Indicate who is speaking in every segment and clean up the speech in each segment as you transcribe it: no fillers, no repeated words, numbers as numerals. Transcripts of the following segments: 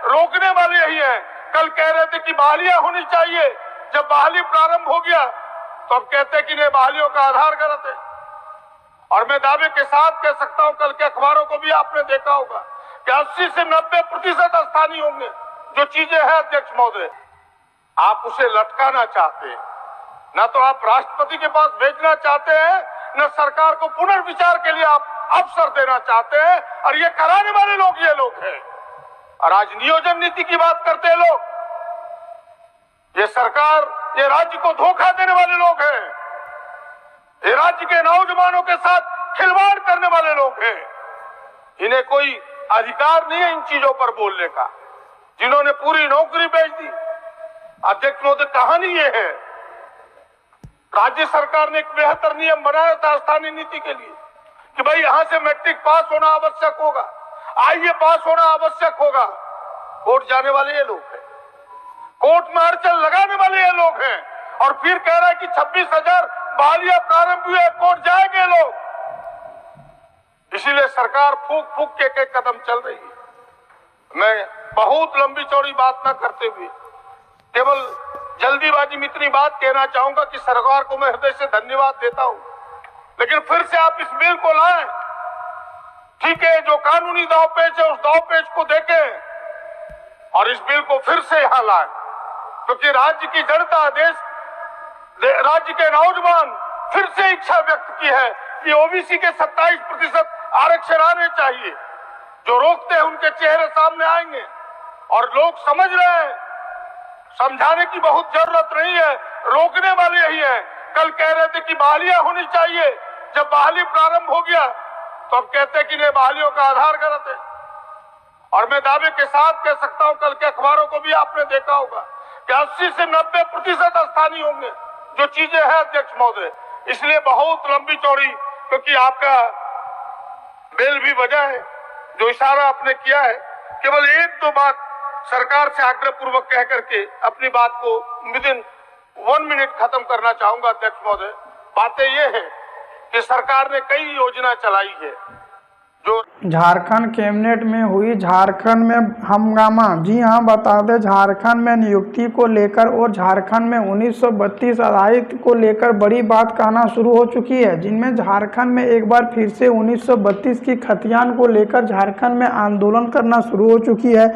Speaker 1: रोकने वाले यही हैं। कल कह रहे थे कि बहालियां होनी चाहिए, जब बहाली प्रारंभ हो गया तो अब कहते हैं कि नहीं, बहालियों का आधार गलत है। और मैं दावे के साथ कह सकता हूं, कल के अखबारों को भी आपने देखा होगा कि 80 से 90% स्थानीय होंगे। जो चीजें हैं अध्यक्ष महोदय, आप उसे लटकाना चाहते हैं, ना तो आप राष्ट्रपति के पास भेजना चाहते हैं, न सरकार को पुनर्विचार के लिए आप अवसर देना चाहते हैं, और ये कराने वाले लोग ये लोग हैं। और आज नियोजन नीति की बात करते हैं लोग, ये सरकार, ये राज्य को धोखा देने वाले लोग हैं, ये राज्य के नौजवानों के साथ खिलवाड़ करने वाले लोग हैं। इन्हें कोई अधिकार नहीं है इन चीजों पर बोलने का, जिन्होंने पूरी नौकरी बेच दी। अध्यक्ष महोदय, कहानी ये है, राज्य सरकार ने एक बेहतर नियम बनाया था स्थानीय नीति के लिए कि भाई यहां से मैट्रिक पास होना आवश्यक होगा, आईए पास होना आवश्यक होगा। कोर्ट जाने वाले ये लोग हैं, कोर्ट में अड़चन लगाने वाले ये लोग हैं, और फिर कह रहा है कि 26,000 बहालियां प्रारंभ हुए, कोर्ट जाएंगे लोग। इसीलिए सरकार फूक फूक के एक कदम चल रही है। मैं बहुत लंबी चौड़ी बात न करते हुए केवल जल्दीबाजी में इतनी बात कहना चाहूंगा कि सरकार को मैं हृदय से धन्यवाद देता हूं, लेकिन फिर से आप इस बिल को लाएं। ठीक है, जो कानूनी दांवपेच है उस दांवपेच को देखें और इस बिल को फिर से यहां लाएं, क्योंकि राज्य की जनता, राज्य के नौजवान फिर से इच्छा व्यक्त की है कि ओबीसी के 27% आरक्षण आने चाहिए। जो रोकते हैं उनके चेहरे सामने आएंगे, और लोग समझ रहे हैं, समझाने की बहुत जरूरत नहीं है, रोकने वाले यही हैं। कल कह रहे थे कि बहालियां होनी चाहिए, जब बहाली प्रारंभ हो गया तो अब कहते हैं कि नहीं, बहालियों का आधार गलत है। और मैं दावे के साथ कह सकता हूं, कल के अखबारों को भी आपने देखा होगा कि 80 से 90% स्थानीय होंगे। जो चीजें हैं अध्यक्ष महोदय, इसलिए बहुत लंबी चौड़ी, क्योंकि आपका बिल भी वजह है, जो इशारा आपने किया है, केवल एक दो बात सरकार से आग्रह पूर्वक कह करके अपनी बात को विदिन 1 मिनट खत्म करना चाहूंगा अध्यक्ष महोदय। बातें ये है कि सरकार ने कई योजना चलाई है। जो
Speaker 2: झारखंड कैबिनेट में हुई झारखंड में हंगामा। जी हां, बता दें, झारखंड में नियुक्ति को लेकर और झारखंड में 1932 आधारित को लेकर बड़ी बात कहना शुरू हो चुकी है, जिनमें झारखंड में एक बार फिर से 1932 की खतियान को लेकर झारखंड में आंदोलन करना शुरू हो चुकी है।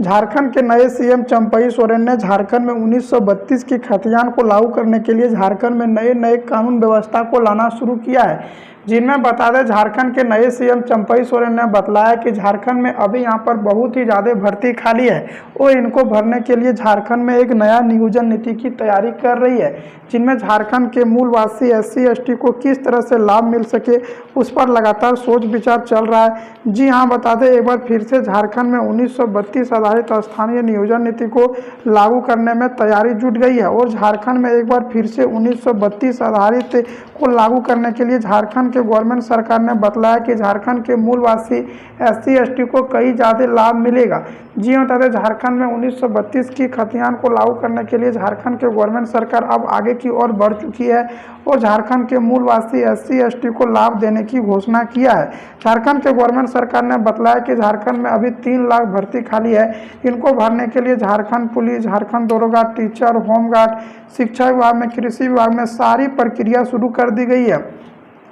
Speaker 2: झारखंड के नए सीएम चंपई सोरेन ने झारखंड में 1932 की खतियान को लागू करने के लिए झारखंड में नए नए कानून व्यवस्था को लाना शुरू किया है, जिनमें बता दें, झारखंड के नए सीएम चंपई सोरेन ने बतलाया कि झारखंड में अभी यहां पर बहुत ही ज़्यादा भर्ती खाली है और इनको भरने के लिए झारखंड में एक नया नियोजन नीति की तैयारी कर रही है, जिनमें झारखंड के मूलवासी SC ST को किस तरह से लाभ मिल सके उस पर लगातार सोच विचार चल रहा है। जी हाँ, बता दें, एक बार फिर से झारखंड में 1932 आधारित स्थानीय नियोजन नीति को लागू करने में तैयारी जुट गई है, और झारखंड में एक बार फिर से 1932 आधारित को लागू करने के लिए झारखंड के गवर्नमेंट सरकार ने बतलाया कि झारखंड के मूलवासी SC ST को कई ज़्यादा लाभ मिलेगा। जी हाँ, बता दें, झारखंड में 1932 की खतियान को लागू करने के लिए झारखंड के गवर्नमेंट सरकार अब आगे की ओर बढ़ चुकी है और झारखंड के मूलवासी SC ST को लाभ देने की घोषणा किया है। झारखंड के गवर्नमेंट सरकार ने बतलाया कि झारखंड में अभी 3 लाख भर्ती खाली है। इनको भरने के लिए झारखंड पुलिस, झारखंड दरोगा, टीचर, होमगार्ड, शिक्षा विभाग में, कृषि विभाग में सारी प्रक्रिया शुरू कर दी गई है।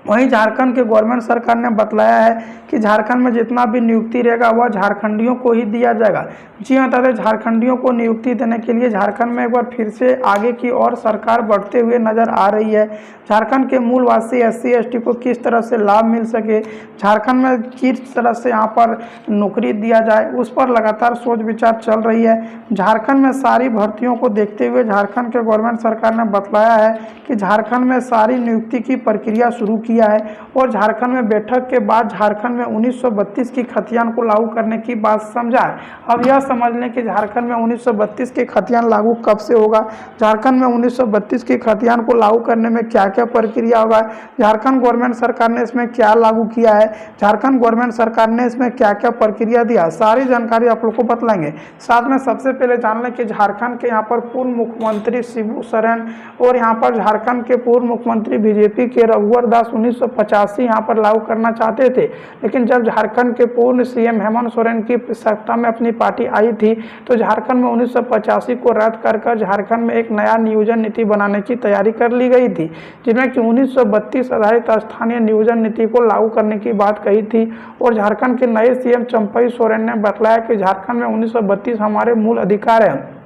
Speaker 2: वहीं झारखंड के गवर्नमेंट सरकार ने बतलाया है कि झारखंड में जितना भी नियुक्ति रहेगा वह झारखंडियों को ही दिया जाएगा। जी हाँ, बता दें, झारखंडियों को नियुक्ति देने के लिए झारखंड में एक बार फिर से आगे की ओर सरकार बढ़ते हुए नजर आ रही है। झारखंड के मूलवासी SC ST को किस तरह से लाभ मिल सके, झारखंड में किस तरह से यहाँ पर नौकरी दिया जाए, उस पर लगातार सोच विचार चल रही है। झारखंड में सारी भर्तियों को देखते हुए झारखंड के गवर्नमेंट सरकार ने बतलाया है कि झारखंड में सारी नियुक्ति की प्रक्रिया शुरू किया है, और झारखंड में बैठक के बाद झारखंड में 1932 की खतियान को लागू करने की बात समझा है। अब यह समझ लें कि झारखंड में 1932 की खतियान लागू कब से होगा, झारखंड में 1932 की खतियान को लागू करने में क्या क्या प्रक्रिया होगा, झारखंड गवर्नमेंट सरकार ने इसमें क्या लागू किया है, झारखंड गवर्नमेंट सरकार ने इसमें क्या क्या प्रक्रिया दिया, सारी जानकारी आप लोग को बतलाएंगे। साथ में सबसे पहले जान लें कि झारखंड के यहाँ पर पूर्व मुख्यमंत्री शिबू सोरेन और यहाँ पर झारखंड के पूर्व मुख्यमंत्री BJP के रघुवर दास 1985 यहाँ पर लागू करना चाहते थे, लेकिन जब झारखंड के पूर्व सीएम हेमंत सोरेन की सत्ता में अपनी पार्टी आई थी तो झारखंड में 1985 को रद्द कर झारखंड में एक नया नियोजन नीति बनाने की तैयारी कर ली गई थी, जिसमें कि 1932 आधारित स्थानीय नियोजन नीति को लागू करने की बात कही थी। और झारखंड के नए सीएम चंपई सोरेन ने बतलाया कि झारखंड में 1932 हमारे मूल अधिकार हैं,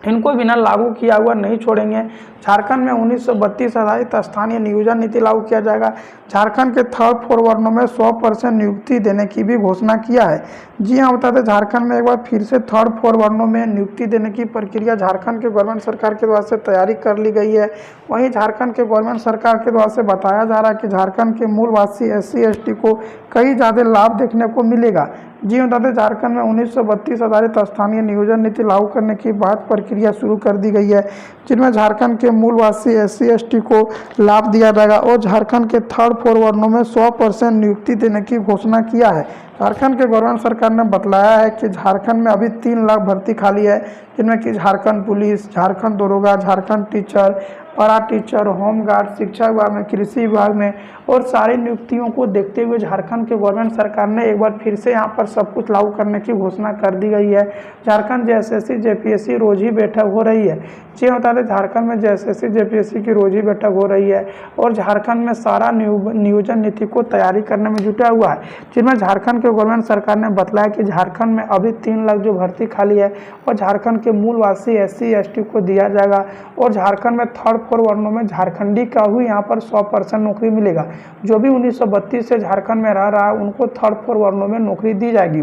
Speaker 2: इनको बिना लागू किया हुआ नहीं छोड़ेंगे। झारखंड में 1932 आधारित स्थानीय नियोजन नीति लागू किया जाएगा। झारखंड के 3rd 4 वर्णों में 100% नियुक्ति देने की भी घोषणा किया है। जी हाँ, बता दें झारखंड में एक बार फिर से 3rd 4 वर्णों में नियुक्ति देने की प्रक्रिया झारखंड के गवर्नमेंट सरकार के द्वारा से तैयारी कर ली गई है। वहीं झारखंड के गवर्नमेंट सरकार के द्वारा से बताया जा रहा है कि झारखंड के मूलवासी SC ST को कई ज़्यादा लाभ देखने को मिलेगा। जी बता दें झारखंड में 1932 आधारित स्थानीय नियोजन नीति लागू करने की बाद प्रक्रिया शुरू कर दी गई है, जिनमें झारखंड के मूलवासी SC ST को लाभ दिया जाएगा और झारखंड के 3rd 4 वर्णों में 100% नियुक्ति देने की घोषणा किया है। झारखंड के गवर्नमेंट सरकार ने बतलाया है कि झारखंड में अभी 3 लाख भर्ती खाली है, जिनमें कि झारखंड पुलिस, झारखंड दरोगा, झारखंड टीचर, पारा टीचर, होमगार्ड, शिक्षा विभाग में, कृषि विभाग में, और सारी नियुक्तियों को देखते हुए झारखंड के गवर्नमेंट सरकार ने एक बार फिर से यहाँ पर सब कुछ लागू करने की घोषणा कर दी गई है। झारखंड JSSC JPSC रोज ही बैठक हो रही है। जी बता दें झारखंड में JSSC JPSC की रोज ही बैठक हो रही है और झारखंड में सारा नियोजन नीति को तैयारी करने में जुटा हुआ है, जिनमें झारखंड के गवर्नमेंट सरकार ने बताया कि झारखंड में अभी 3 लाख जो भर्ती खाली है और झारखंड के मूलवासी SC ST को दिया जाएगा और झारखंड में 3rd 4 वर्णों में झारखंडी का ही यहाँ पर 100% नौकरी मिलेगा। जो भी 1932 से झारखंड में रह रहा है उनको 3rd 4 वर्णों में नौकरी दी जाएगी।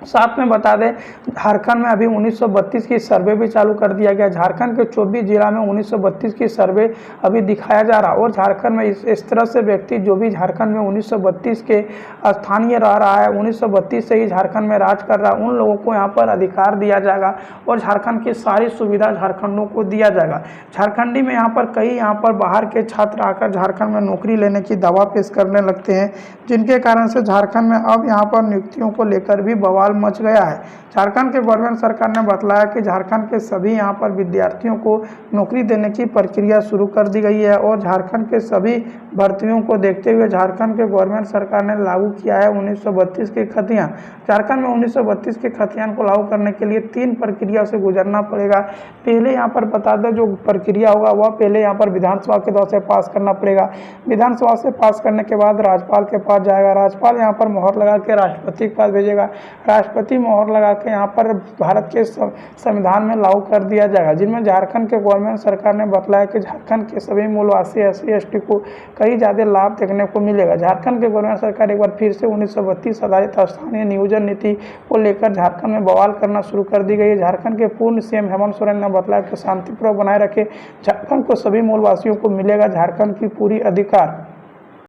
Speaker 2: साथ में बता दें झारखंड में अभी 1932 की सर्वे भी चालू कर दिया गया। झारखंड के 24 जिला में 1932 की सर्वे अभी दिखाया जा रहा है और झारखंड में इस तरह से व्यक्ति जो भी झारखंड में 1932 के स्थानीय रह रहा है, 1932 से ही झारखंड में राज कर रहा है, उन लोगों को यहाँ पर अधिकार दिया जाएगा और झारखंड की सारी सुविधा झारखंडों को दिया जाएगा। झारखंडी में यहाँ पर कई बाहर के छात्र आकर झारखंड में नौकरी लेने की दावा पेश करने लगते हैं, जिनके कारण से झारखंड में अब यहाँ पर नियुक्तियों को लेकर भी बवाल मच गया है। झारखंड के गवर्नमेंट सरकार ने बताया कि झारखंड के सभी यहाँ पर विद्यार्थियों को नौकरी देने की प्रक्रिया शुरू कर दी गई है और झारखंड के सभी भर्तियों को देखते हुए झारखंड के गवर्नमेंट सरकार ने लागू किया है 1932 के खतियान। झारखंड में 1932 के खतियान को लागू करने के लिए 3 प्रक्रिया से गुजरना पड़ेगा। पहले यहाँ पर बता दें जो प्रक्रिया होगा वह पहले यहाँ पर विधानसभा के द्वारा से पास करना पड़ेगा। विधानसभा से पास करने के बाद राज्यपाल के पास जाएगा। राज्यपाल यहाँ पर मोहर लगा के राष्ट्रपति के पास भेजेगा। राष्ट्रपति मोहर लगा के यहाँ पर भारत के संविधान में लागू कर दिया जाएगा, जिनमें झारखंड के गवर्नमेंट सरकार ने बताया कि झारखंड के सभी मूलवासी SC ST को कई ज़्यादा लाभ देखने को मिलेगा। झारखंड के गवर्नमेंट सरकार एक बार फिर से 1932 आधारित स्थानीय नियोजन नीति को लेकर झारखंड में बवाल करना शुरू कर दी गई है। झारखंड के पूर्व CM हेमंत सोरेन ने बताया कि शांतिपूर्वक बनाए रखे झारखंड को सभी मूलवासियों को मिलेगा झारखंड की पूरी अधिकार।